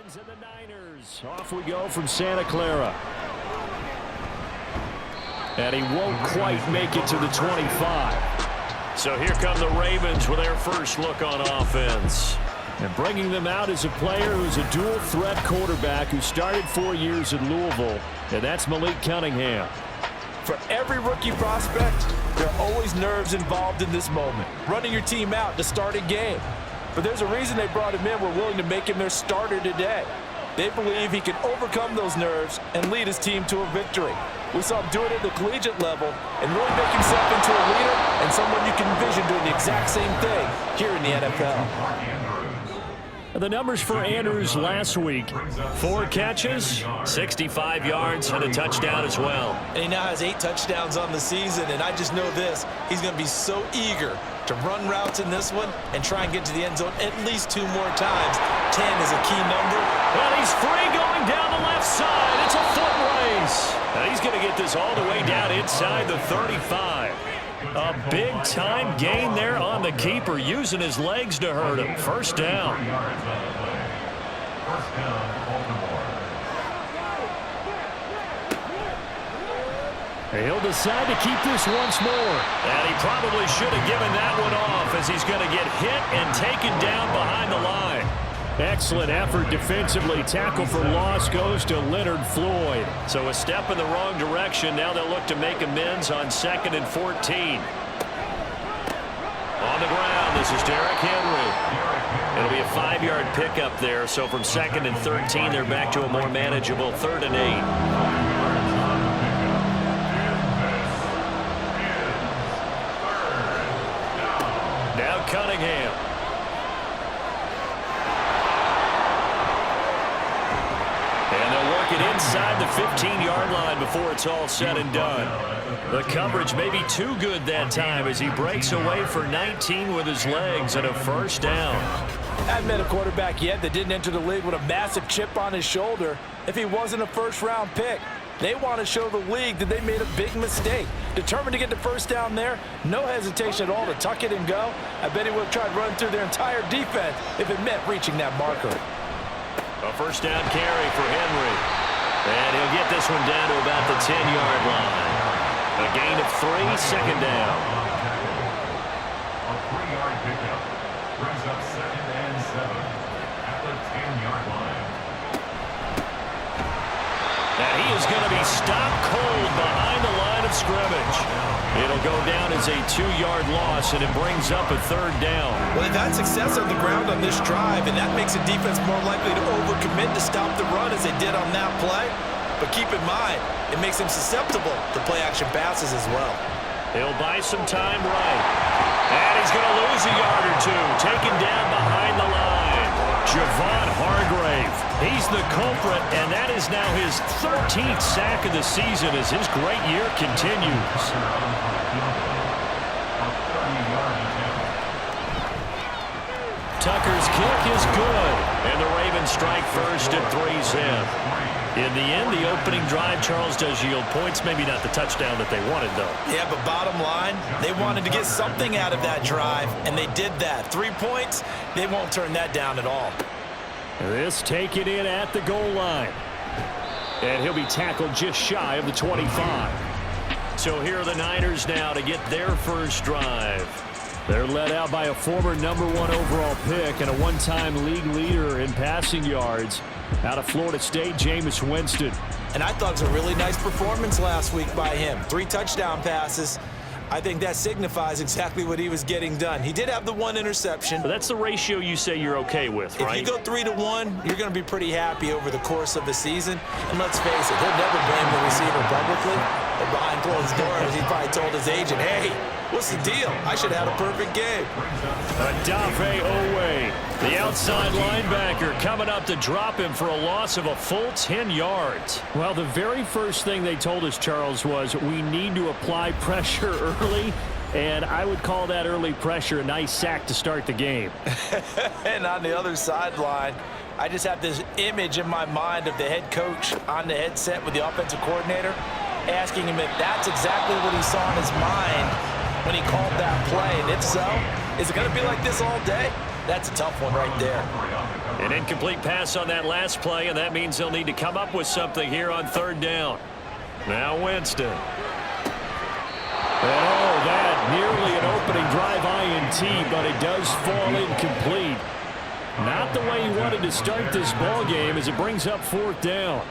Ravens and the Niners. Off we go from Santa Clara. And he won't quite make it to the 25. So here come the Ravens with their first look on offense. And bringing them out is a player who's a dual-threat quarterback who started 4 years at Louisville, and that's Malik Cunningham. For every rookie prospect, there are always nerves involved in this moment, running your team out to start a game. But there's a reason they brought him in. We're willing to make him their starter today. They believe he can overcome those nerves and lead his team to a victory. We saw him do it at the collegiate level and really make himself into a leader and someone you can envision doing the exact same thing here in the NFL. The numbers for Andrews last week: 4 catches, 65 yards, and a touchdown as well. And he now has 8 touchdowns on the season, and I just know this: he's going to be so eager to run routes in this one and try and get to the end zone at least 2 more times. 10 is a key number. Well, he's free going down the left side. It's a foot race. Now he's going to get this all the way down inside the 35. A big-time gain there on the keeper, using his legs to hurt him. First down. He'll decide to keep this once more. And he probably should have given that one off, as he's going to get hit and taken down behind the line. Excellent effort defensively. Tackle for loss goes to Leonard Floyd. So a step in the wrong direction. Now they'll look to make amends on 2nd and 14. On the ground, this is Derrick Henry. It'll be a 5-yard pickup there. So from 2nd and 13, they're back to a more manageable 3rd and 8. Now Cunningham. And they'll work it inside the 15-yard line before it's all said and done. The coverage may be too good that time as he breaks away for 19 with his legs and a first down. I haven't met a quarterback yet that didn't enter the league with a massive chip on his shoulder if he wasn't a first-round pick. They want to show the league that they made a big mistake. Determined to get the first down there, no hesitation at all to tuck it and go. I bet he would have tried running through their entire defense if it meant reaching that marker. A first down carry for Henry. And he'll get this one down to about the 10-yard line. A gain of 3, 2nd down. A 3-yard pickup brings up 2nd and 7 at the 10-yard line. Now he is going to be stopped cold behind the line of scrimmage. It'll go down as a 2-yard loss, and it brings up a 3rd down. Well, they've had success on the ground on this drive, and that makes a defense more likely to overcommit to stop the run as they did on that play. But keep in mind, it makes them susceptible to play-action passes as well. He'll buy some time right. And he's going to lose a yard or 2, taken down behind the line. Javon Hargrave. He's the culprit, and that is now his 13th sack of the season as his great year continues. Tucker's kick is good, and the Ravens strike first at 3 zip. In the end, the opening drive, Charles, does yield points. Maybe not the touchdown that they wanted, though. Yeah, but bottom line, they wanted to get something out of that drive, and they did that. 3 points, they won't turn that down at all. This taken in at the goal line. And he'll be tackled just shy of the 25. So here are the Niners now to get their first drive. They're led out by a former #1 overall pick and a one-time league leader in passing yards out of Florida State, Jameis Winston. And I thought it was a really nice performance last week by him. 3 touchdown passes. I think that signifies exactly what he was getting done. He did have the 1 interception. But that's the ratio you say you're okay with, right? If you go 3 to 1, you're going to be pretty happy over the course of the season. And let's face it, he'll never blame the receiver publicly. But behind closed doors, he probably told his agent, hey, what's the deal? I should have had a perfect game. Adafe Owe, the outside linebacker, coming up to drop him for a loss of a full 10 yards. Well, the very first thing they told us, Charles, was we need to apply pressure early, and I would call that early pressure a nice sack to start the game. And on the other sideline, I just have this image in my mind of the head coach on the headset with the offensive coordinator, asking him if that's exactly what he saw in his mind when he called that play. And if so, is it going to be like this all day? That's a tough one right there. An incomplete pass on that last play, and that means they'll need to come up with something here on third down. Now Winston. And oh, that nearly an opening drive INT, but it does fall incomplete. Not the way he wanted to start this ball game as it brings up fourth down.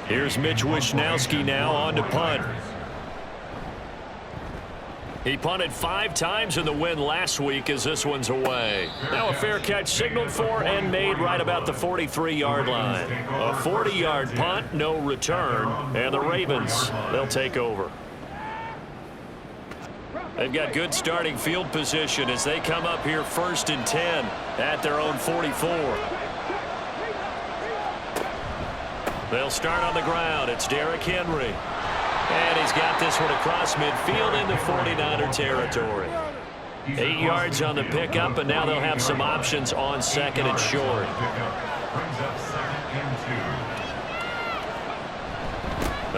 Here's Mitch Wishnowsky now on to punt. He punted 5 times in the win last week as this one's away. Now a fair catch signaled for and made right about the 43-yard line. A 40-yard punt, no return, and the Ravens, they'll take over. They've got good starting field position as they come up here 1st and 10 at their own 44. They'll start on the ground. It's Derrick Henry. And he's got this one across midfield into 49er territory. 8 yards on the pickup, and now they'll have some options on 2nd and short.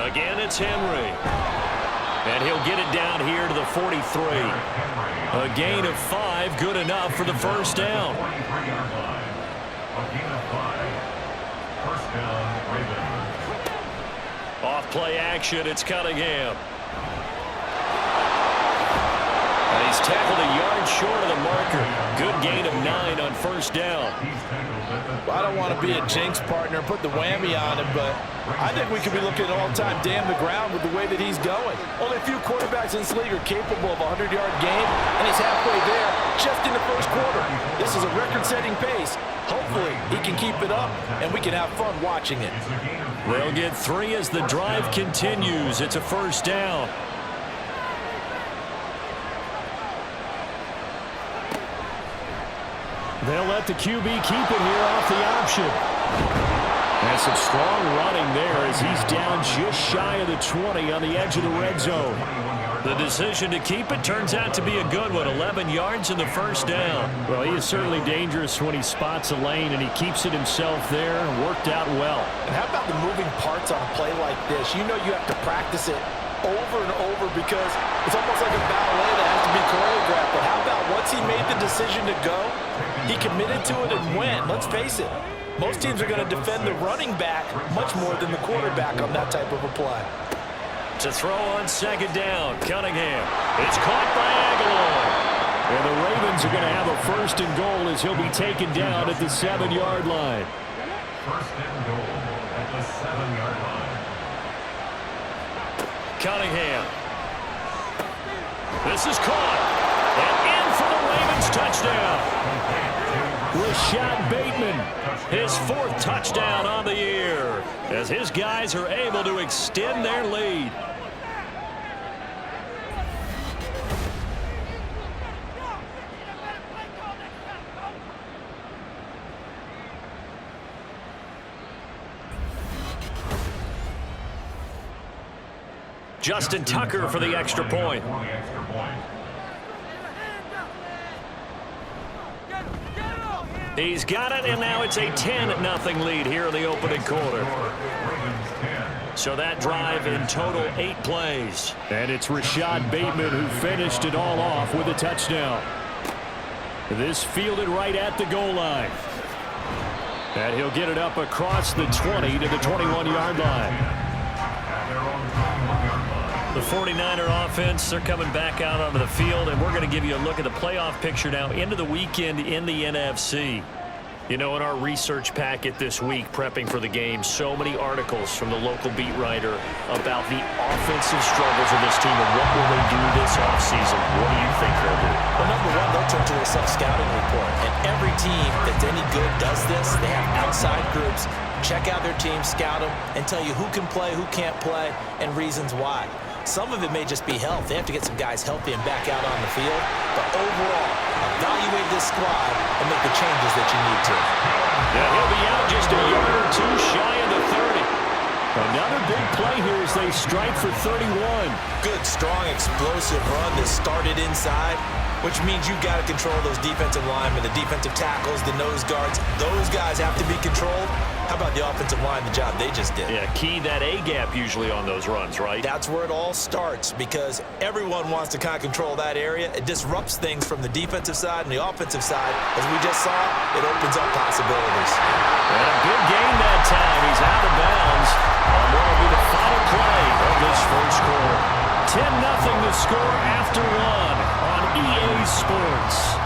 Again, it's Henry. And he'll get it down here to the 43. A gain of 5, good enough for the first down. A gain of 5. First down, Ravens. Off play action, it's Cunningham. And he's tackled a yard short of the marker. Good gain of 9 on first down. Well, I don't want to be a jinx partner, put the whammy on him, but I think we could be looking at all-time damn the ground with the way that he's going. Only a few quarterbacks in this league are capable of a 100-yard game, and he's halfway there just in the first quarter. This is a record-setting pace. Hopefully, he can keep it up, and we can have fun watching it. They'll get 3 as the drive continues. It's a first down. They'll let the QB keep it here off the option. And some strong running there as he's down just shy of the 20 on the edge of the red zone. The decision to keep it turns out to be a good one. 11 yards in the first down. Well, he is certainly dangerous when he spots a lane, and he keeps it himself there. Worked out well. And how about the moving parts on a play like this? You know you have to practice it over and over because it's almost like a ballet that has to be choreographed. But how about once he made the decision to go, he committed to it and went. Let's face it, most teams are going to defend the running back much more than the quarterback on that type of a play. To throw on second down, Cunningham. It's caught by Aguilar. And the Ravens are going to have a first and goal as he'll be taken down at the 7-yard line. First and goal at the 7-yard line. Cunningham. This is caught. And in for the Ravens touchdown. Rashad Bateman, his 4th touchdown on the year, as his guys are able to extend their lead. Justin Tucker for the extra point. He's got it, and now it's a 10-0 lead here in the opening quarter. So that drive in total 8 plays. And it's Rashad Bateman who finished it all off with a touchdown. This fielded right at the goal line. And he'll get it up across the 20 to the 21-yard line. The 49er offense, they're coming back out onto the field, and we're going to give you a look at the playoff picture now into the weekend in the NFC. You know, in our research packet this week, prepping for the game, so many articles from the local beat writer about the offensive struggles of this team and what will they do this offseason. What do you think they'll do? Well, number one, they'll turn to a self-scouting report. And every team that's any good does this. They have outside groups. Check out their team, scout them, and tell you who can play, who can't play, and reasons why. Some of it may just be health. They have to get some guys healthy and back out on the field. But overall, evaluate this squad and make the changes that you need to. Yeah, he'll be out just a yard or 2 shy of the 30. Another big play here as they strike for 31. Good, strong, explosive run that started inside, which means you've got to control those defensive linemen, the defensive tackles, the nose guards. Those guys have to be controlled. How about the offensive line, the job they just did? Yeah, key that A-gap usually on those runs, right? That's where it all starts because everyone wants to kind of control that area. It disrupts things from the defensive side and the offensive side. As we just saw, it opens up possibilities. And a good gain that time. He's out of bounds on what will be the final play of this first quarter. 10-0 the score after one on EA Sports.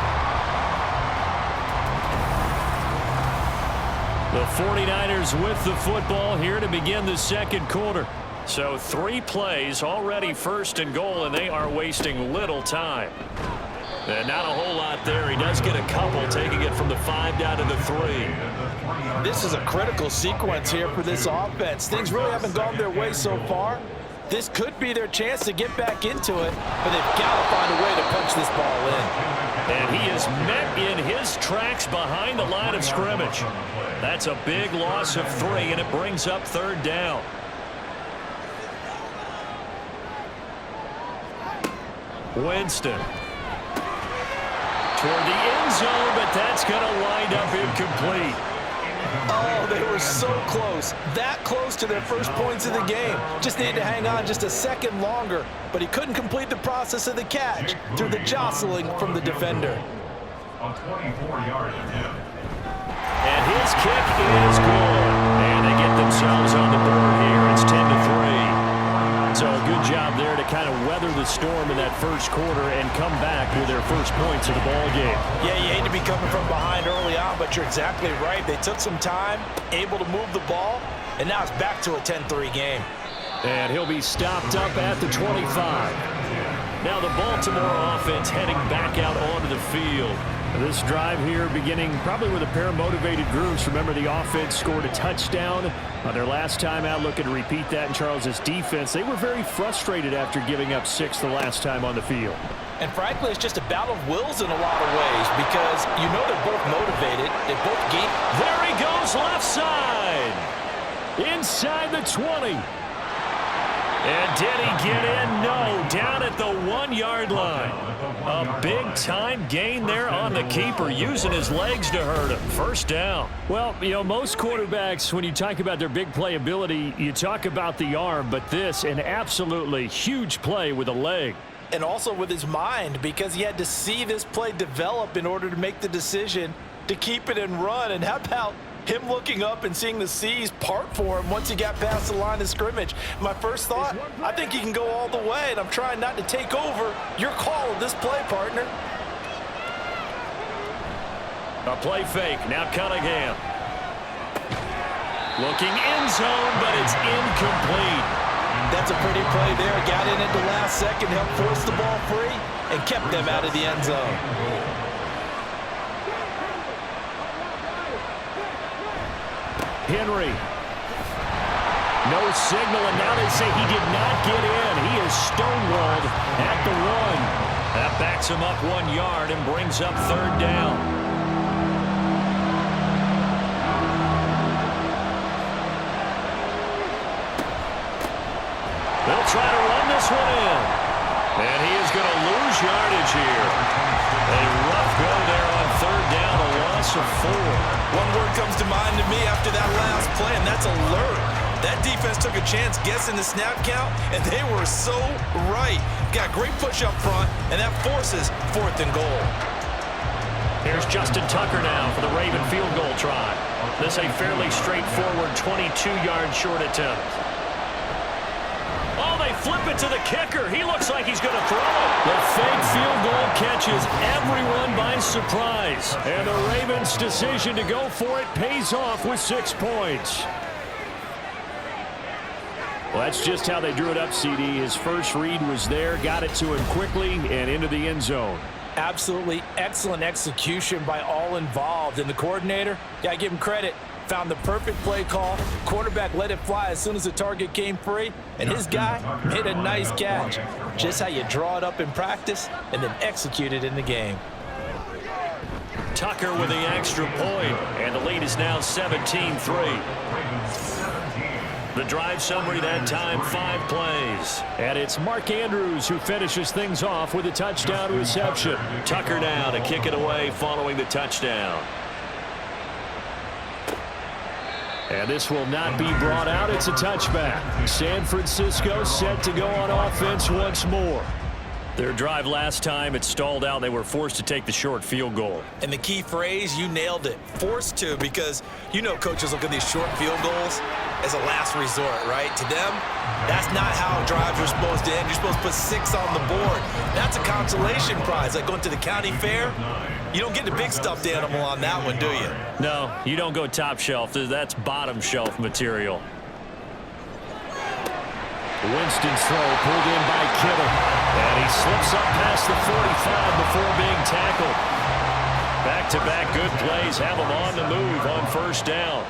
The 49ers with the football here to begin the second quarter. So 3 plays already first and goal, and they are wasting little time. And not a whole lot there. He does get a couple, taking it from the 5 down to the 3. This is a critical sequence here for this offense. Things really haven't gone their way so far. This could be their chance to get back into it, but they've got to find a way to punch this ball in. And he is met in his tracks behind the line of scrimmage. That's a big loss of 3, and it brings up 3rd down. Winston. Toward the end zone, but that's going to wind up incomplete. Oh, they were so close. That close to their first points of the game. Just needed to hang on just a second longer, but he couldn't complete the process of the catch through the jostling from the defender. A 24-yard attempt. And his kick is good. And they get themselves on the board here. It's 10-3. So a good job there to kind of weather the storm in that first quarter and come back with their first points of the ball game. Yeah, you hate to be coming from behind early on, but you're exactly right. They took some time, able to move the ball, and now it's back to a 10-3 game. And he'll be stopped up at the 25. Now the Baltimore offense heading back out onto the field. This drive here beginning probably with a pair of motivated groups. Remember, the offense scored a touchdown on their last time out, looking to repeat that in Charles's defense. They were very frustrated after giving up 6 the last time on the field. And frankly, it's just a battle of wills in a lot of ways because you know they're both motivated. They both game. There he goes, left side. Inside the 20. And did he get in? No, down at the 1-yard line. A big-time gain there on the keeper, using his legs to hurt him. First down. Well, you know, most quarterbacks, when you talk about their big playability, you talk about the arm, but this, an absolutely huge play with a leg. And also with his mind, because he had to see this play develop in order to make the decision to keep it and run. And how about him looking up and seeing the seas part for him once he got past the line of scrimmage? My first thought, I think he can go all the way, and I'm trying not to take over your call of this play, partner. A play fake, now Cunningham. Looking end zone, but it's incomplete. That's a pretty play there. Got in at the last second, helped force the ball free, and kept them out of the end zone. Henry. No signal, and now they say he did not get in. He is stonewalled at the 1. That backs him up 1 yard and brings up 3rd down. They'll try to run this one in. And he is going to lose yardage here. A rough go there on 3rd down, a loss of 4. One word comes to mind to me after that last play, and that's alert. That defense took a chance guessing the snap count, and they were so right. Got great push up front, and that forces 4th and goal. Here's Justin Tucker now for the Raven field goal try. This a fairly straightforward 22-yard short attempt. Oh, they flip it to the kicker. He looks like he's going to throw it. The fake field goal catches everyone by surprise. And the Ravens' decision to go for it pays off with 6 points. Well, that's just how they drew it up, CD. His first read was there, got it to him quickly, and into the end zone. Absolutely excellent execution by all involved. And the coordinator, gotta give him credit, found the perfect play call. Quarterback let it fly as soon as the target came free, and his guy made a nice catch. Just how you draw it up in practice and then execute it in the game. Tucker with the extra point, and the lead is now 17-3. The drive summary that time, 5 plays. And it's Mark Andrews who finishes things off with a touchdown reception. Tucker now to kick it away following the touchdown. And this will not be brought out. It's a touchback. San Francisco set to go on offense once more. Their drive last time, it stalled out. They were forced to take the short field goal. And the key phrase, you nailed it, forced to, because you know coaches look at these short field goals as a last resort, right? To them, that's not how drives are supposed to end. You're supposed to put 6 on the board. That's a consolation prize, like going to the county fair. You don't get the big stuffed animal on that one, do you? No, you don't go top shelf. That's bottom shelf material. Winston's throw pulled in by Kittle. And he slips up past the 45 before being tackled. Back-to-back good plays have him on the move on first down.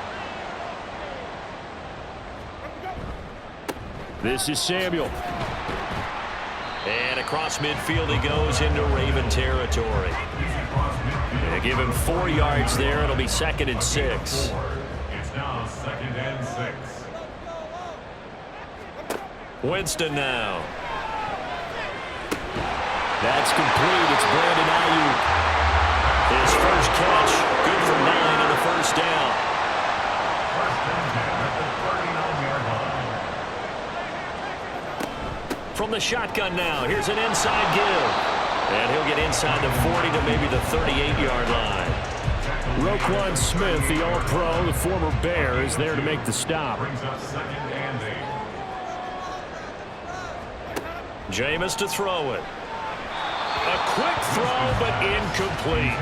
This is Samuel. And across midfield he goes into Raven territory. They give him 4 yards there. It'll be 2nd and 6. It's now 2nd and 6. Winston now. That's complete. It's Brandon Ayuk. His first catch, good for 9 on the first down. First and 10 at the 39-yard line. From the shotgun now, here's an inside give. And he'll get inside the 40 to maybe the 38-yard line. Roquan Smith, the All-Pro, the former Bear, is there to make the stop. Brings up 2nd and 8. Jameis to throw it. A quick throw, but incomplete.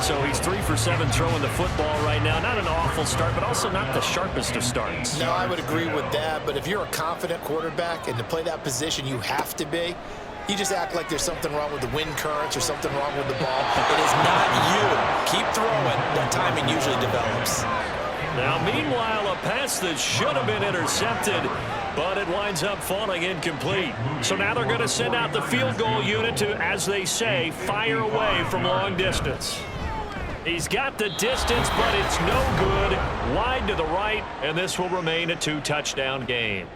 So he's 3 for 7 throwing the football right now. Not an awful start, but also not the sharpest of starts. No, I would agree with that. But if you're a confident quarterback and to play that position, you have to be. You just act like there's something wrong with the wind currents or something wrong with the ball. It is not you. Keep throwing. That timing usually develops. Now, meanwhile, a pass that should have been intercepted, but it winds up falling incomplete. So now they're going to send out the field goal unit to, as they say, fire away from long distance. He's got the distance, but it's no good. Wide to the right, and this will remain a 2-touchdown game.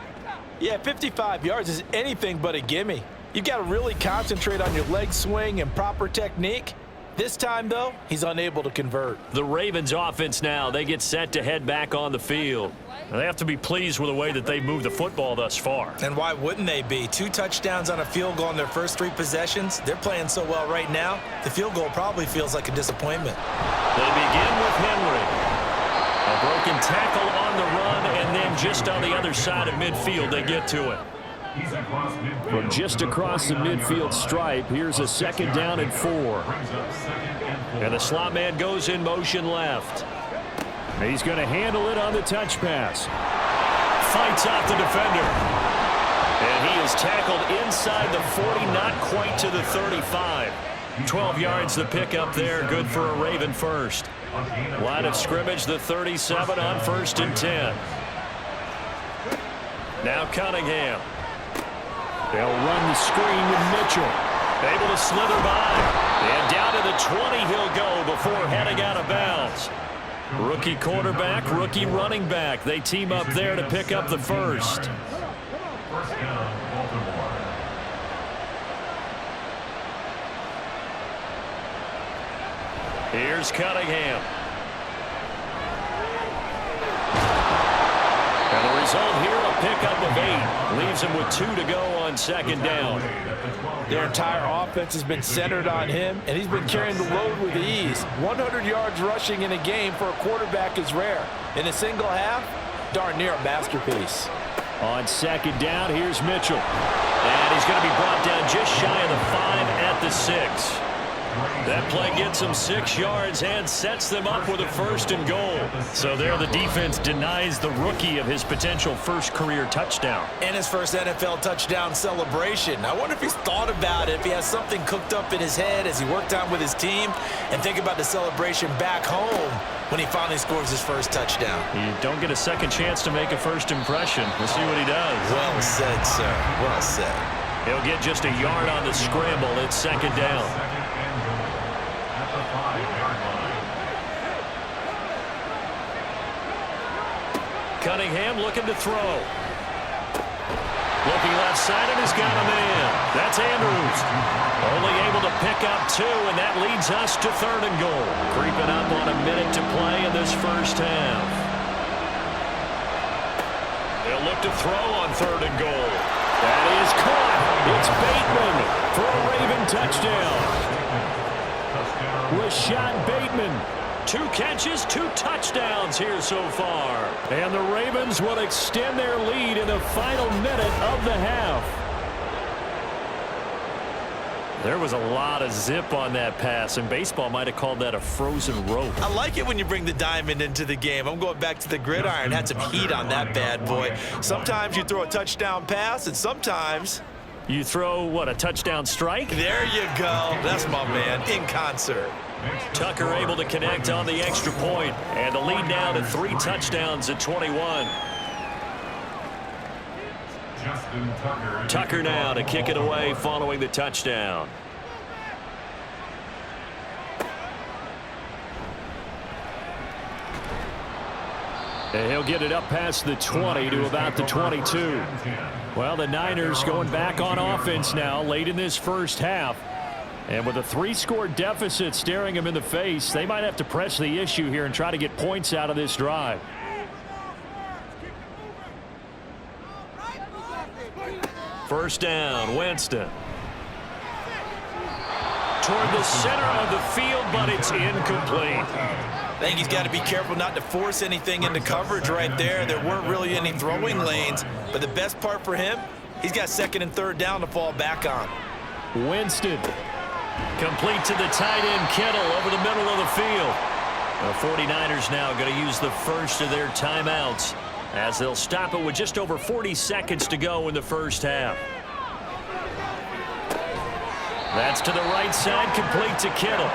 Yeah, 55 yards is anything but a gimme. You've got to really concentrate on your leg swing and proper technique. This time, though, he's unable to convert. The Ravens offense now, they get set to head back on the field. They have to be pleased with the way that they've moved the football thus far. And why wouldn't they be? 2 touchdowns on a field goal in their first 3 possessions. They're playing so well right now, the field goal probably feels like a disappointment. They begin with Henry. A broken tackle on the run, and then just on the other side of midfield, they get to it. He's across midfield. From just across the midfield stripe, here's a 2nd down and 4. Brings up 2nd and 4. And the slot man goes in motion left. He's going to handle it on the touch pass. Fights off the defender. And he is tackled inside the 40, not quite to the 35. 12 yards the pickup there, good for a Raven first. Line of scrimmage, the 37 on 1st and 10. Now Cunningham. They'll run the screen with Mitchell. Able to slither by. And down to the 20 he'll go before heading out of bounds. Rookie quarterback, rookie running back. They team up there to pick up the first. First down, Baltimore. Here's Cunningham. And the result here, a pickup of 8. Leaves him with 2 to go on 2nd down. Their entire offense has been centered on him, and he's been carrying the load with ease. 100 yards rushing in a game for a quarterback is rare. In a single half, darn near a masterpiece. On 2nd down, here's Mitchell. And he's going to be brought down just shy of the 5 at the 6. That play gets him 6 yards and sets them up with a 1st and goal. So there the defense denies the rookie of his potential first career touchdown. And his first NFL touchdown celebration. I wonder if he's thought about it, if he has something cooked up in his head as he worked out with his team, and think about the celebration back home when he finally scores his first touchdown. You don't get a second chance to make a first impression. We'll see what he does. Well said, sir. Well said. He'll get just a yard on the scramble. It's 2nd down. At the 5-yard line. Cunningham looking to throw. Looking left side, and he's got a man. That's Andrews. Only able to pick up 2, and that leads us to 3rd and goal. Creeping up on a minute to play in this first half. They'll look to throw on 3rd and goal. That is caught. It's Bateman for a Raven touchdown. Rashad Bateman. 2 catches, 2 touchdowns here so far. And the Ravens will extend their lead in the final minute of the half. There was a lot of zip on that pass, and baseball might have called that a frozen rope. I like it when you bring the diamond into the game. I'm going back to the gridiron. Had some heat on that bad boy. Sometimes you throw a touchdown pass, and sometimes you throw, what, a touchdown strike? There you go. That's my man, in concert. Tucker able to connect on the extra point, and the lead now to 3 touchdowns at 21. Tucker now to kick it away following the touchdown. And he'll get it up past the 20 to about the 22. Well, the Niners going back on offense now late in this first half. And with a 3-score deficit staring them in the face, they might have to press the issue here and try to get points out of this drive. First down, Winston. Toward the center of the field, but it's incomplete. I think he's got to be careful not to force anything into coverage right there. There weren't really any throwing lanes, but the best part for him, he's got 2nd and 3rd down to fall back on. Winston. Complete to the tight end, Kittle, over the middle of the field. The 49ers now going to use the first of their timeouts as they'll stop it with just over 40 seconds to go in the first half. That's to the right side, complete to Kittle.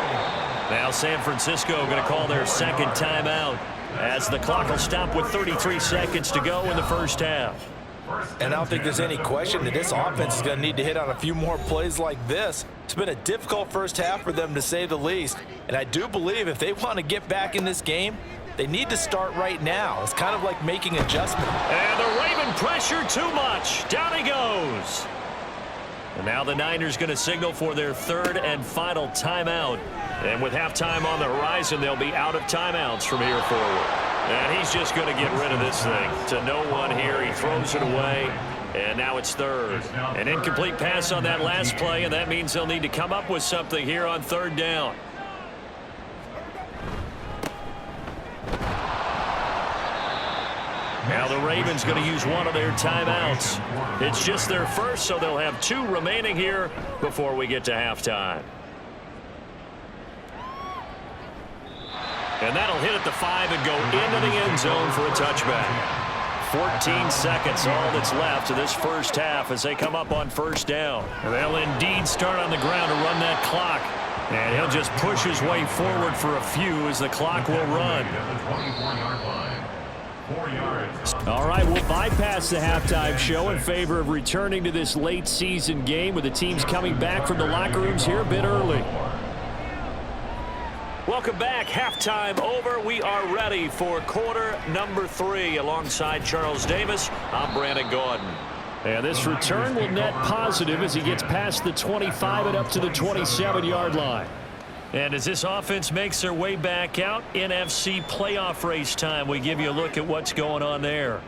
Now San Francisco going to call their 2nd timeout as the clock will stop with 33 seconds to go in the first half. And I don't think there's any question that this offense is going to need to hit on a few more plays like this. It's been a difficult first half for them, to say the least. And I do believe if they want to get back in this game, they need to start right now. It's kind of like making adjustments. And the Raven pressure too much. Down he goes. And now the Niners going to signal for their 3rd and final timeout. And with halftime on the horizon, they'll be out of timeouts from here forward. And he's just going to get rid of this thing. To no one here. He throws it away. And now it's 3rd. An incomplete pass on that last play, and that means they'll need to come up with something here on 3rd down. Now the Ravens going to use one of their timeouts. It's just their first, so they'll have 2 remaining here before we get to halftime. And that'll hit at the 5 and go into the end zone for a touchback. 14 seconds, all that's left of this first half as they come up on 1st down. And they'll indeed start on the ground to run that clock. And he'll just push his way forward for a few as the clock will run. All right, we'll bypass the halftime show in favor of returning to this late season game with the teams coming back from the locker rooms here a bit early. Welcome back. Halftime over. We are ready for quarter number 3 alongside Charles Davis. I'm Brandon Gordon. And this return will net positive as he gets past the 25 and up to the 27-yard line. And as this offense makes their way back out, NFC playoff race time, we give you a look at what's going on there.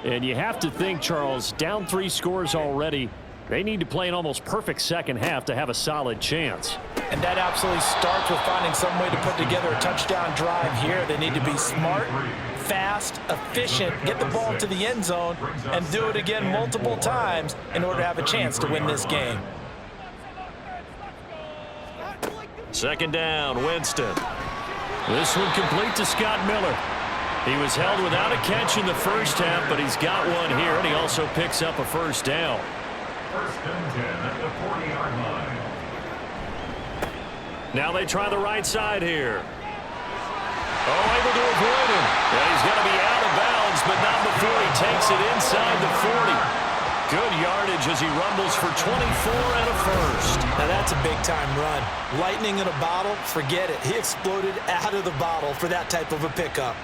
And you have to think, Charles, down 3 scores already. They need to play an almost perfect second half to have a solid chance. And that absolutely starts with finding some way to put together a touchdown drive here. They need to be smart, fast, efficient, get the ball to the end zone, and do it again multiple times in order to have a chance to win this game. Second down, Winston. This one complete to Scott Miller. He was held without a catch in the first half, but he's got one here, and he also picks up a first down. 1st and 10 at the 40-yard line. Now they try the right side here. Oh, able to avoid him. Yeah, he's going to be out of bounds, but not before he takes it inside the 40. Good yardage as he rumbles for 24 and a first. Now that's a big-time run. Lightning in a bottle, forget it. He exploded out of the bottle for that type of a pickup.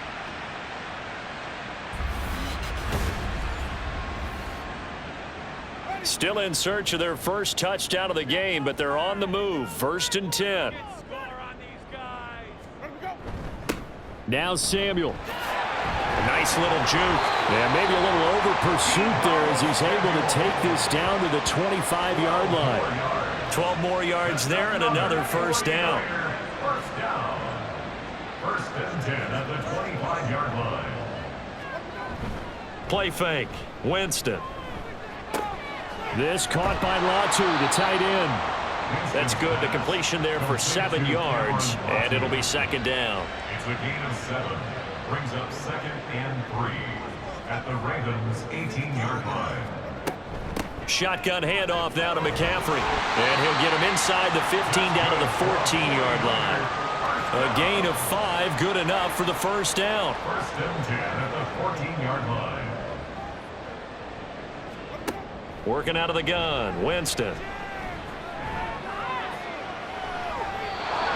Still in search of their first touchdown of the game, but they're on the move. 1st and 10. Now Samuel. A Nice little juke. Yeah, maybe a little over pursuit there as he's able to take this down to the 25-yard line. 12 more yards there and another first down. First down. First and 10 at the 25-yard line. Play fake. Winston. This caught by Latu, the tight end. That's good. The completion there for 7 yards, and it'll be second down. It's a gain of 7. Brings up second and 3 at the Ravens' 18-yard line. Shotgun handoff now to McCaffrey. And he'll get him inside the 15 down to the 14-yard line. A gain of 5, good enough for the first down. First and 10 at the 14-yard line. Working out of the gun, Winston.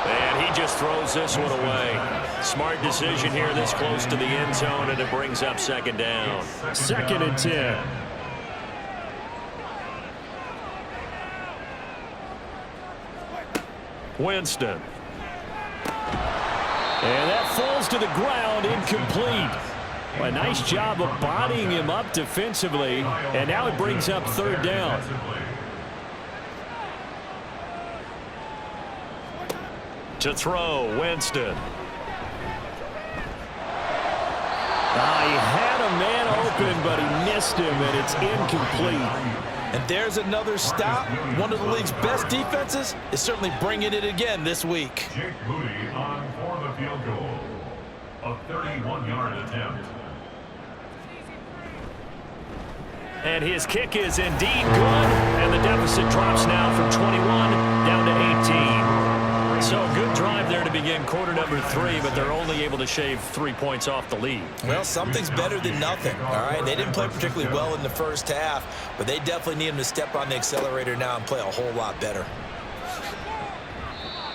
And he just throws this one away. Smart decision here this close to the end zone, and it brings up second down. Second and 10. Winston. And that falls to the ground, incomplete. A nice job of bodying him up defensively, and now it brings up third down. To throw, Winston. He had a man open, but he missed him, and it's incomplete. And there's another stop. One of the league's best defenses is certainly bringing it again this week. Jake Moody on for the field goal. A 31-yard attempt. And his kick is indeed good, and the deficit drops now from 21 down to 18. So good drive there to begin quarter number 3, but they're only able to shave 3 points off the lead. Well, something's better than nothing, all right? They didn't play particularly well in the first half, but they definitely need him to step on the accelerator now and play a whole lot better.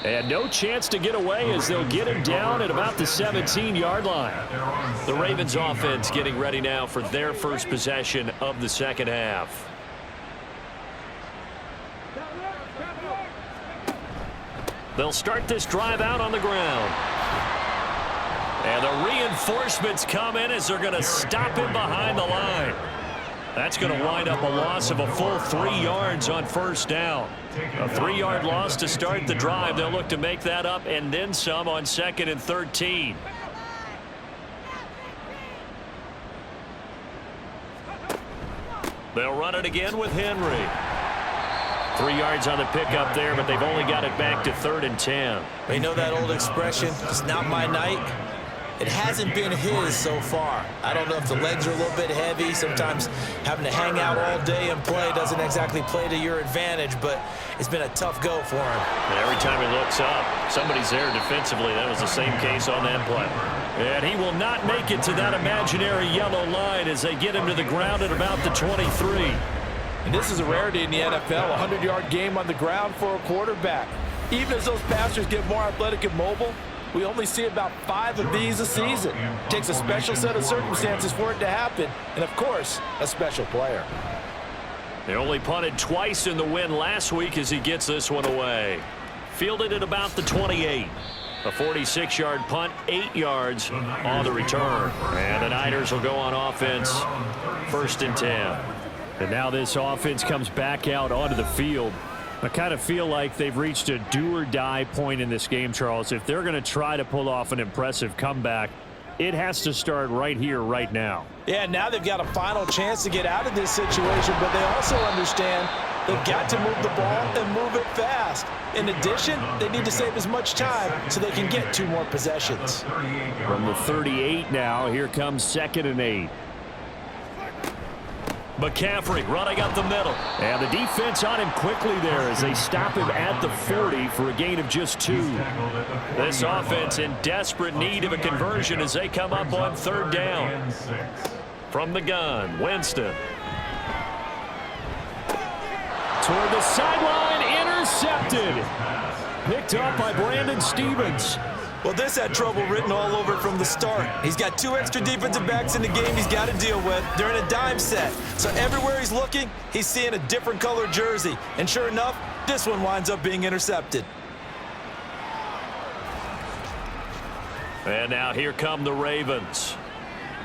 And no chance to get away as they'll get him down at about the 17-yard line. The Ravens offense getting ready now for their first possession of the second half. They'll start this drive out on the ground. And the reinforcements come in as they're going to stop him behind the line. That's going to wind up a loss of a full 3 yards on first down. A 3-yard loss to start the drive. They'll look to make that up and then some on second and 13. They'll run it again with Henry. 3 yards on the pickup there, but they've only got it back to third and 10. You know that old expression, it's not my night? It hasn't been his so far. I don't know if the legs are a little bit heavy. Sometimes having to hang out all day and play doesn't exactly play to your advantage, but it's been a tough go for him. And every time he looks up, somebody's there defensively. That was the same case on that play. And he will not make it to that imaginary yellow line as they get him to the ground at about the 23. And this is a rarity in the NFL, a 100-yard game on the ground for a quarterback. Even as those passers get more athletic and mobile, we only see about 5 of these a season. It takes a special set of circumstances for it to happen, and of course, a special player. They only punted twice in the win last week as he gets this one away. Fielded at about the 28. A 46-yard punt, 8 yards on the return. And the Niners will go on offense, first and 10. And now this offense comes back out onto the field. I kind of feel like they've reached a do-or-die point in this game, Charles. If they're going to try to pull off an impressive comeback, it has to start right here, right now. Yeah, now they've got a final chance to get out of this situation, but they also understand they've got to move the ball and move it fast. In addition, they need to save as much time so they can get 2 more possessions. From the 38 now, here comes second and 8. McCaffrey running up the middle. And the defense on him quickly there as they stop him at the 40 for a gain of just 2. This offense in desperate need of a conversion as they come up on third down. From the gun, Winston. Toward the sideline, intercepted. Picked up by Brandon Stevens. Well, this had trouble written all over it from the start. He's got 2 extra defensive backs in the game he's got to deal with. They're in a dime set. So everywhere he's looking, he's seeing a different color jersey. And sure enough, this one winds up being intercepted. And now here come the Ravens.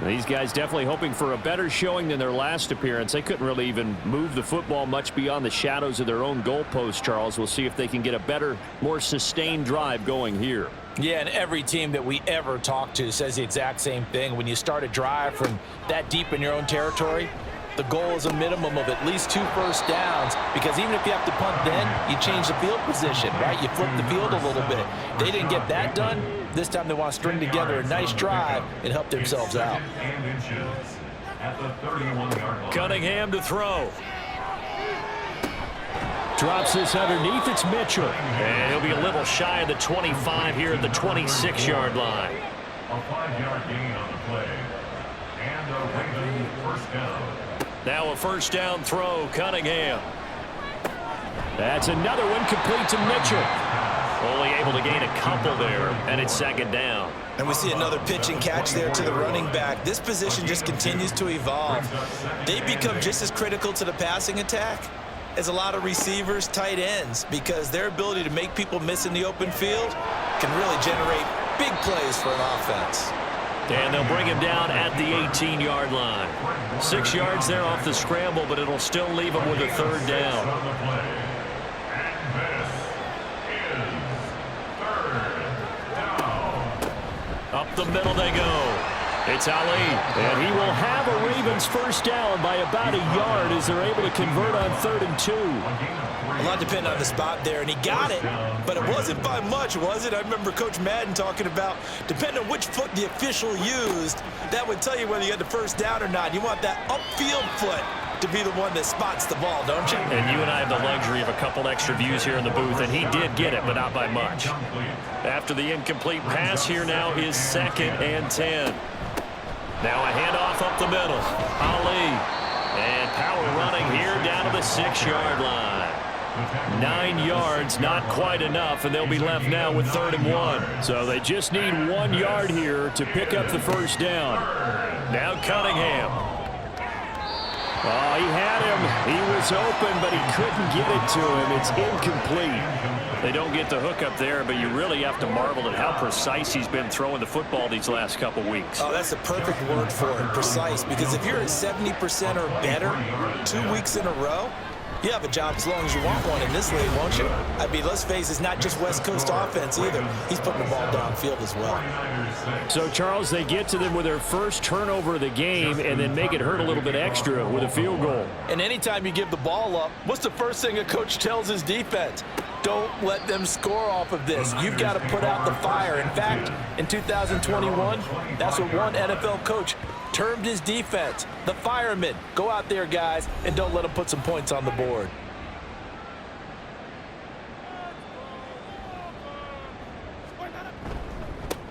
These guys definitely hoping for a better showing than their last appearance. They couldn't really even move the football much beyond the shadows of their own goalpost, Charles. We'll see if they can get a better, more sustained drive going here. Yeah, and every team that we ever talk to says the exact same thing. When you start a drive from that deep in your own territory, the goal is a minimum of at least 2 first downs, because even if you have to punt then, you change the field position, right? You flip the field a little bit. They didn't get that done. This time they want to string together a nice drive and help themselves out. Cunningham to throw. Drops this underneath. It's Mitchell. And he'll be a little shy of the 25 here at the 26-yard line. A 5-yard gain on the play. And a Raven first down. Now a first down throw, Cunningham. That's another one, complete to Mitchell. Only able to gain a couple there, and it's second down. And we see another pitch and catch there to the running back. This position just continues to evolve. They become just as critical to the passing attack as a lot of receivers, tight ends, because their ability to make people miss in the open field can really generate big plays for an offense. And they'll bring him down at the 18-yard line. 6 yards there off the scramble, but it'll still leave him with a third down. Up the middle they go. It's Ali, and he will have a Ravens first down by about a yard as they're able to convert on 3rd and 2. A lot depended on the spot there, and he got it, but it wasn't by much, was it? I remember Coach Madden talking about, depending on which foot the official used, that would tell you whether you had the first down or not. You want that upfield foot to be the one that spots the ball, don't you? And you and I have the luxury of a couple extra views here in the booth, and he did get it, but not by much. After the incomplete pass, here now is 2nd and 10. Now a handoff up the middle. Ali. And power running here down to the 6-yard line. 9 yards, not quite enough, and they'll be left now with 3rd and 1. So they just need 1 yard here to pick up the first down. Now Cunningham. Oh, he had him. He was open, but he couldn't get it to him. It's incomplete. They don't get the hook up there, but you really have to marvel at how precise he's been throwing the football these last couple weeks. Oh, that's the perfect word for it, precise, because if you're at 70% or better 2 weeks in a row, you have a job as long as you want one in this league, won't you? I mean, let's face it, it's not just West Coast offense either. He's putting the ball downfield as well. So, Charles, they get to them with their first turnover of the game and then make it hurt a little bit extra with a field goal. And anytime you give the ball up, what's the first thing a coach tells his defense? Don't let them score off of this. You've got to put out the fire. In fact, in 2021, that's what one NFL coach termed his defense, the firemen. Go out there, guys, and don't let them put some points on the board.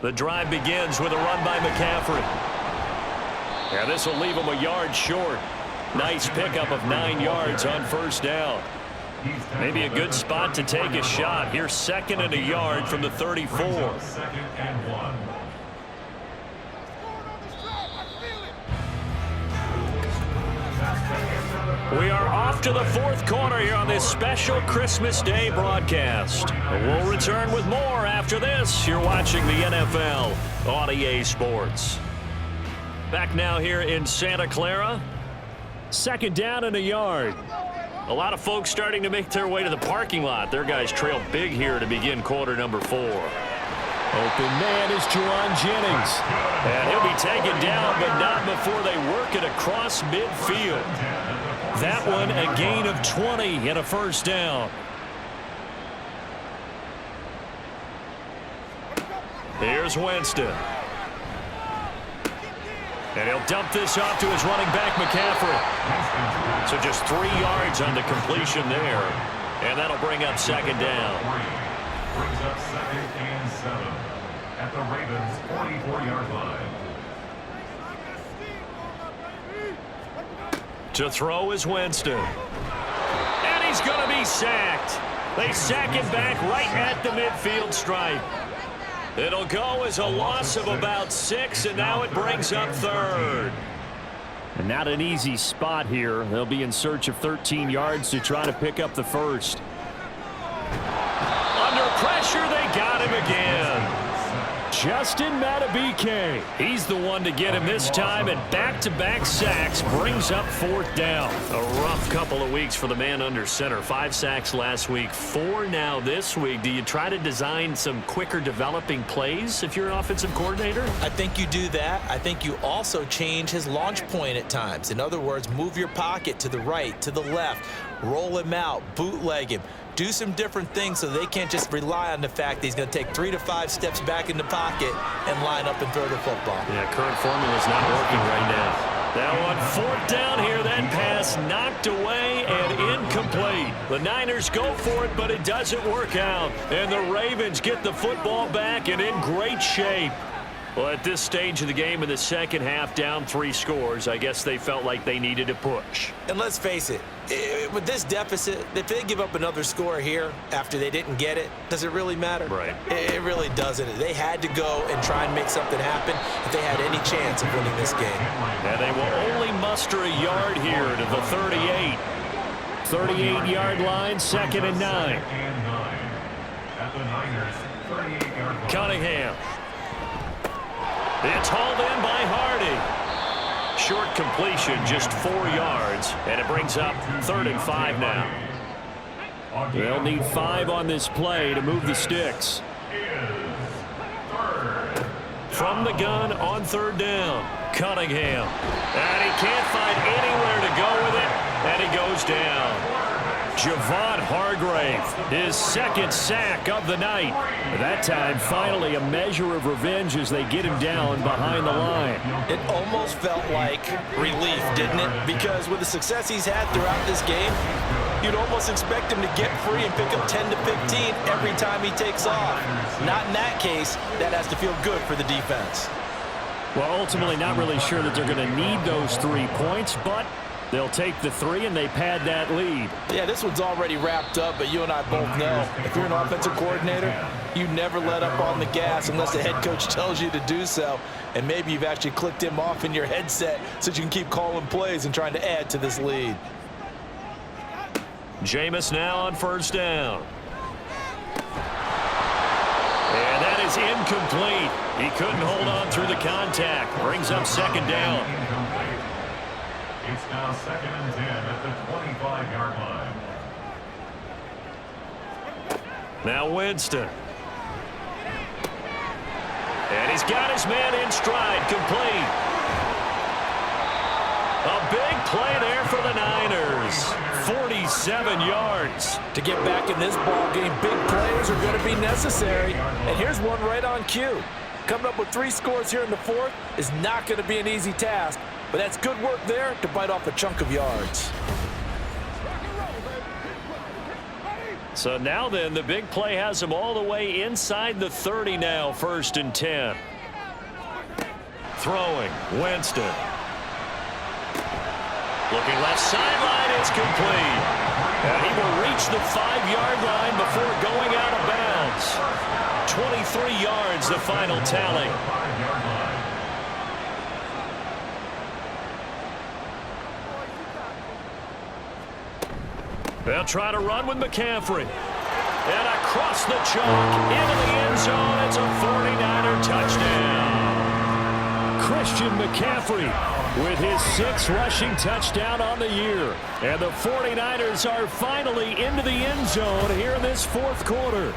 The drive begins with a run by McCaffrey. Yeah, this will leave him a yard short. Nice pickup of 9 yards on first down. Maybe a good spot to take a shot. Here's 2nd and a yard from the 34. 2nd and 1. We are off to the 4th quarter here on this special Christmas Day broadcast. We'll return with more after this. You're watching the NFL on EA Sports. Back now here in Santa Clara. 2nd down and a yard. A lot of folks starting to make their way to the parking lot. Their guys trail big here to begin quarter number 4. Open man is Juwan Jennings. And he'll be taken down, but not before they work it across midfield. That one a gain of 20 and a first down. Here's Winston. And he'll dump this off to his running back, McCaffrey. So just 3 yards on the completion there. And that'll bring up 2nd down. Brings up 2nd and 7 at the Ravens' 44-yard line. To throw is Winston. And he's going to be sacked. They sack him back right at the midfield stripe. It'll go as a loss of about 6, and now it brings up 3rd. And not an easy spot here. They'll be in search of 13 yards to try to pick up the first. Under pressure, they got him again. Justin Madubuike. He's the one to get him this time, and back-to-back sacks brings up 4th down. A rough couple of weeks for the man under center. 5 sacks last week, 4 now this week. Do you try to design some quicker developing plays if you're an offensive coordinator? I think you do that. I think you also change his launch point at times. In other words, move your pocket to the right, to the left, roll him out, bootleg him. Do some different things so they can't just rely on the fact that he's going to take 3 to 5 steps back in the pocket and line up and throw the football. Yeah, current formula is not working right now. That one 4th down here. That pass knocked away and incomplete. The Niners go for it, but it doesn't work out. And the Ravens get the football back and in great shape. Well, at this stage of the game in the second half, down 3 scores, I guess they felt like they needed to push. And let's face it, with this deficit, if they give up another score here after they didn't get it, does it really matter? Right. It really doesn't. They had to go and try and make something happen if they had any chance of winning this game. And they will only muster a yard here to the 38. 38-yard line, 2nd and 9. At the Niners, 38-yard line. Cunningham. It's hauled in by Hardy. Short completion, just 4 yards, and it brings up 3rd and 5 now. They'll need 5 on this play to move the sticks. From the gun on 3rd down, Cunningham. And he can't find anywhere to go with it, and he goes down. Javon Hargrave, his 2nd sack of the night. That time, finally, a measure of revenge as they get him down behind the line. It almost felt like relief, didn't it? Because with the success he's had throughout this game, you'd almost expect him to get free and pick up 10 to 15 every time he takes off. Not in that case. That has to feel good for the defense. Well, ultimately, not really sure that they're going to need those 3 points, but they'll take the 3 and they pad that lead. Yeah, this one's already wrapped up, but you and I both know if you're an offensive coordinator, you never let up on the gas unless the head coach tells you to do so. And maybe you've actually clicked him off in your headset so you can keep calling plays and trying to add to this lead. Jameis now on 1st down. And that is incomplete. He couldn't hold on through the contact. Brings up 2nd down. It's now 2nd and 10 at the 25-yard line. Now Winston. And he's got his man in stride, complete. A big play there for the Niners. 47 yards. To get back in this ball game, big plays are going to be necessary. And here's one right on cue. Coming up with 3 scores here in the 4th is not going to be an easy task, but that's good work there to bite off a chunk of yards. So now then, the big play has him all the way inside the 30 now, 1st and 10. Throwing, Winston. Looking left sideline, it's complete. And he will reach the 5-yard line before going out of bounds. 23 yards, the final tally. They'll try to run with McCaffrey. And across the chalk, into the end zone. It's a 49er touchdown. Christian McCaffrey with his 6th rushing touchdown on the year. And the 49ers are finally into the end zone here in this 4th quarter.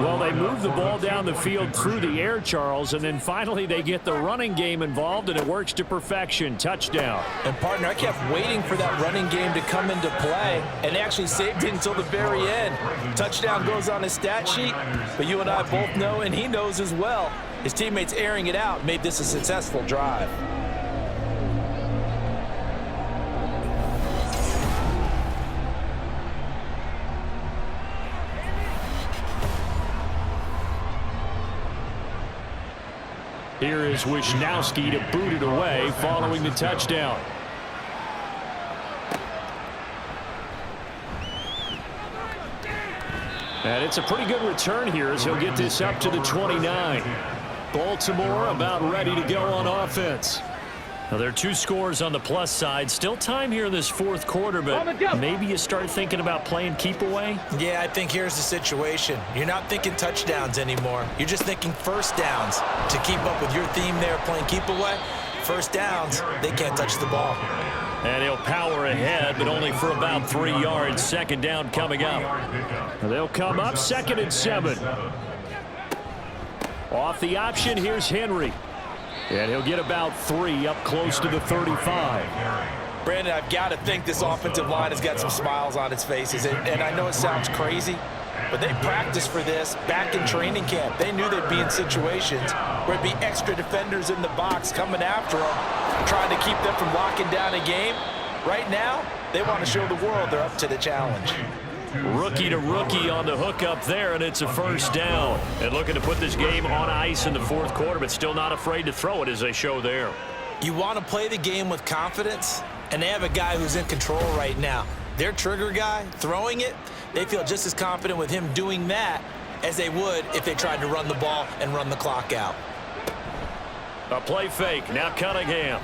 Well, they move the ball down the field through the air, Charles, and then finally they get the running game involved, and it works to perfection. Touchdown. And, partner, I kept waiting for that running game to come into play, and actually saved it until the very end. Touchdown goes on his stat sheet, but you and I both know, and he knows as well, his teammates airing it out made this a successful drive. Here is Wisnowski to boot it away following the touchdown. And it's a pretty good return here as he'll get this up to the 29. Baltimore about ready to go on offense. Well, there are 2 scores on the plus side. Still time here in this fourth quarter, but maybe you start thinking about playing keep away? Yeah, I think here's the situation. You're not thinking touchdowns anymore. You're just thinking first downs. To keep up with your theme there, playing keep away, first downs, they can't touch the ball. And he'll power ahead, but only for about 3 yards. Second down coming up. They'll come up 2nd and 7. Off the option, here's Henry. And he'll get about 3 up close to the 35. Brandon, I've got to think this offensive line has got some smiles on its faces. And I know it sounds crazy, but they practiced for this back in training camp. They knew they'd be in situations where it'd be extra defenders in the box coming after them, trying to keep them from locking down a game. Right now, they want to show the world they're up to the challenge. Rookie to rookie on the hook up there, and it's a first down. And looking to put this game on ice in the fourth quarter, but still not afraid to throw it as they show there. You want to play the game with confidence, and they have a guy who's in control right now. Their trigger guy, throwing it, they feel just as confident with him doing that as they would if they tried to run the ball and run the clock out. A play fake, now Cunningham.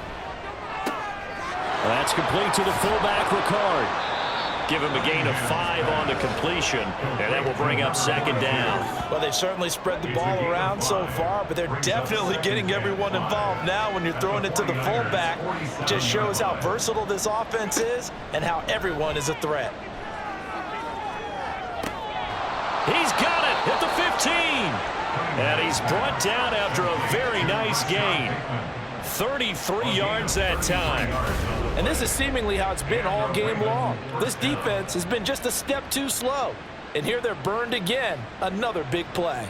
That's complete to the fullback, Ricard. Give him a gain of 5 on the completion, and that will bring up second down. Well, they've certainly spread the ball around so far, but they're definitely getting everyone involved now when you're throwing it to the fullback. It just shows how versatile this offense is and how everyone is a threat. He's got it at the 15. And he's brought down after a very nice gain. 33 yards that time. And this is seemingly how it's been all game long. This defense has been just a step too slow. And here they're burned again. Another big play.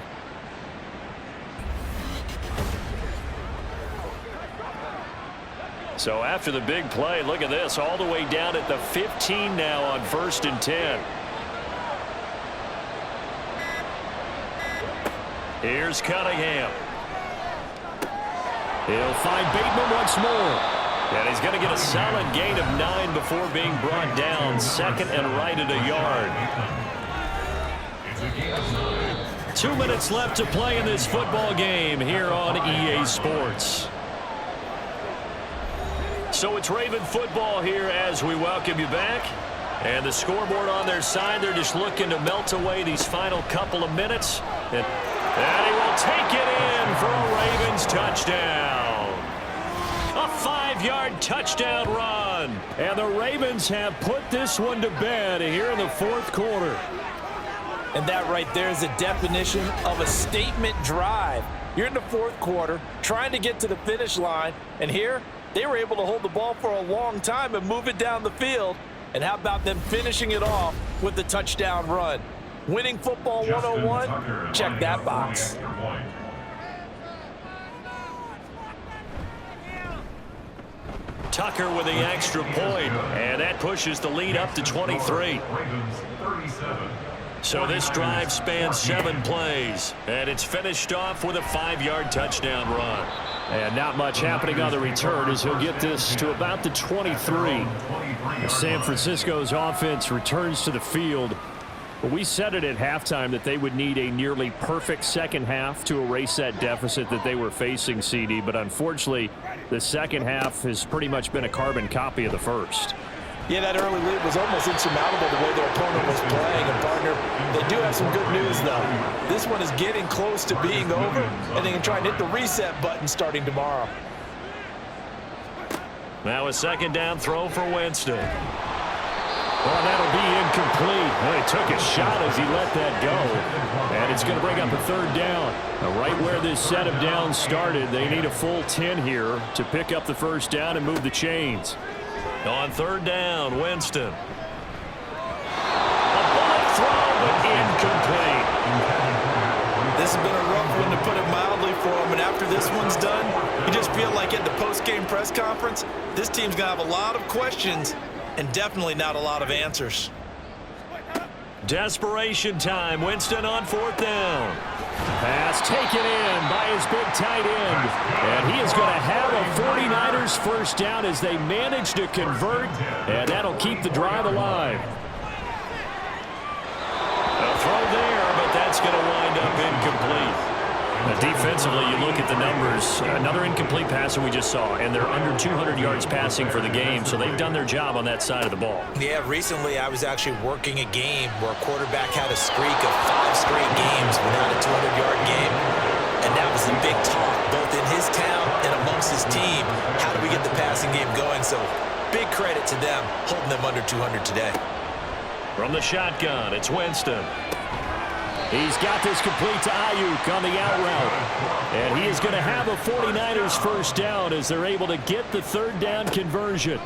So after the big play, look at this. All the way down at the 15 now on 1st and 10. Here's Cunningham. He'll find Bateman once more. And he's going to get a solid gain of 9 before being brought down. 2nd and right at a yard. 2 minutes left to play in this football game here on EA Sports. So it's Raven football here as we welcome you back. And the scoreboard on their side, they're just looking to melt away these final couple of minutes. And he will take it in for a Ravens touchdown. A 5-yard touchdown run. And the Ravens have put this one to bed here in the fourth quarter. And that right there is the definition of a statement drive. You're in the fourth quarter, trying to get to the finish line, and here they were able to hold the ball for a long time and move it down the field. And how about them finishing it off with the touchdown run? Winning football 101, check that box. Tucker with the extra point, and that pushes the lead up to 23. So this drive spans 7 plays, and it's finished off with a 5-yard touchdown run. And not much happening on the return as he'll get this to about the 23. San Francisco's offense returns to the field. But we said it at halftime that they would need a nearly perfect second half to erase that deficit that they were facing, CD. But unfortunately, the second half has pretty much been a carbon copy of the first. Yeah, that early lead was almost insurmountable the way their opponent was playing. And, partner, they do have some good news, though. This one is getting close to being over, and they can try and hit the reset button starting tomorrow. Now a second down throw for Winston. Well, that'll be incomplete. Well, he took a shot as he let that go. And it's going to bring up a third down. Now, right where this set of downs started, they need a full 10 here to pick up the first down and move the chains. On third down, Winston. A bullet throw, but incomplete. This has been a rough one, to put it mildly, for him. And after this one's done, you just feel like at the post-game press conference, this team's going to have a lot of questions and definitely not a lot of answers. Desperation time. Winston on fourth down. Pass taken in by his big tight end. And he is going to have a 49ers first down as they manage to convert. And that'll keep the drive alive. A throw there, but that's going to wind up incomplete. Defensively, you look at the numbers. Another incomplete passer we just saw, and they're under 200 yards passing for the game, so they've done their job on that side of the ball. Yeah, recently I was actually working a game where a quarterback had a streak of 5 straight games without a 200-yard game, and that was the big talk, both in his town and amongst his team. How do we get the passing game going? So big credit to them holding them under 200 today. From the shotgun, it's Winston. He's got this complete to Ayuk on the out route. And he is going to have a 49ers first down as they're able to get the third down conversion.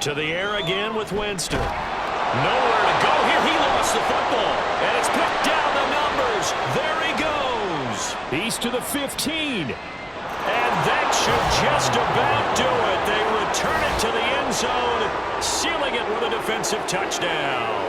To the air again with Winston. Nowhere to go here. He lost the football. And it's picked down the numbers. There he goes. He's to the 15. And that should just about do it. They return it to the end zone, sealing it with a defensive touchdown.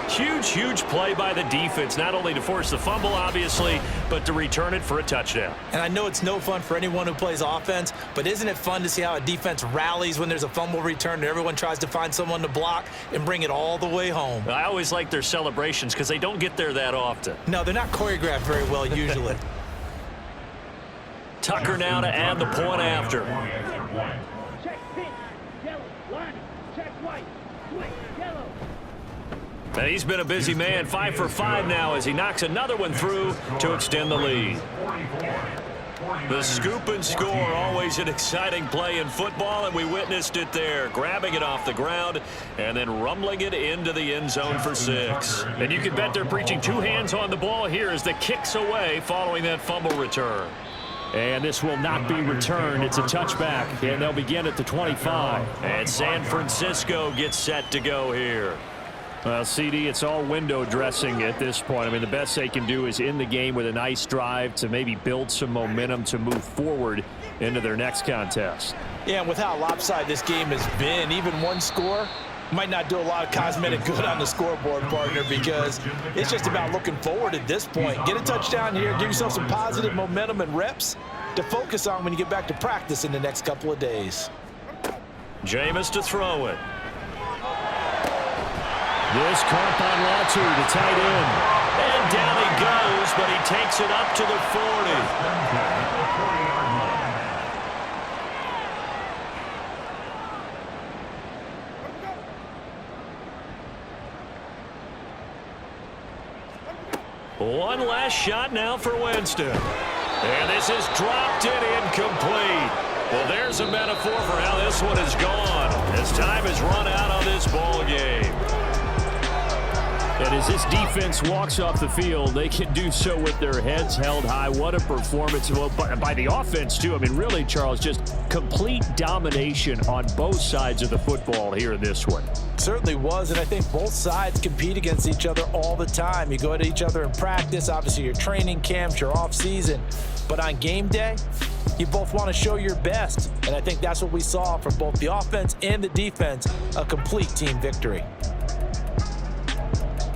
Huge, huge play by the defense, not only to force the fumble, obviously, but to return it for a touchdown. And I know it's no fun for anyone who plays offense, but isn't it fun to see how a defense rallies when there's a fumble return and everyone tries to find someone to block and bring it all the way home? I always like their celebrations because they don't get there that often. No, they're not choreographed very well usually. Tucker now to add the point after. Check pin, yellow, line, check white, switch, yellow. And he's been a busy man, 5 for 5 now as he knocks another one through to extend the lead. The scoop and score, always an exciting play in football, and we witnessed it there, grabbing it off the ground and then rumbling it into the end zone for 6. And you can bet they're preaching 2 hands on the ball here as the kick's away following that fumble return. And this will not be returned. It's a touchback, and they'll begin at the 25. And San Francisco gets set to go here. Well, CD, it's all window dressing at this point. I mean, the best they can do is in the game with a nice drive to maybe build some momentum to move forward into their next contest. Yeah, and with how lopsided this game has been, even one score might not do a lot of cosmetic good on the scoreboard, partner, because it's just about looking forward at this point. Get a touchdown here, give yourself some positive momentum and reps to focus on when you get back to practice in the next couple of days. Jameis to throw it. This caught by Latu, the tight end. And down he goes, but he takes it up to the 40. One last shot now for Winston. And this is dropped in incomplete. Well, there's a metaphor for how this one is gone as time has run out on this ball game. And as this defense walks off the field, they can do so with their heads held high. What a performance by the offense, too. I mean, really, Charles, just complete domination on both sides of the football here in this one. Certainly was, and I think both sides compete against each other all the time. You go at each other in practice, obviously your training camps, your off-season. But on game day, you both want to show your best. And I think that's what we saw from both the offense and the defense, a complete team victory.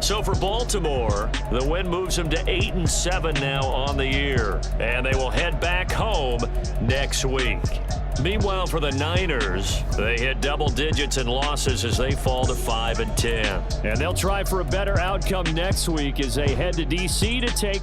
So for Baltimore, the win moves them to 8-7 now on the year. And they will head back home next week. Meanwhile, for the Niners, they hit double digits in losses as they fall to 5-10. And they'll try for a better outcome next week as they head to D.C. to take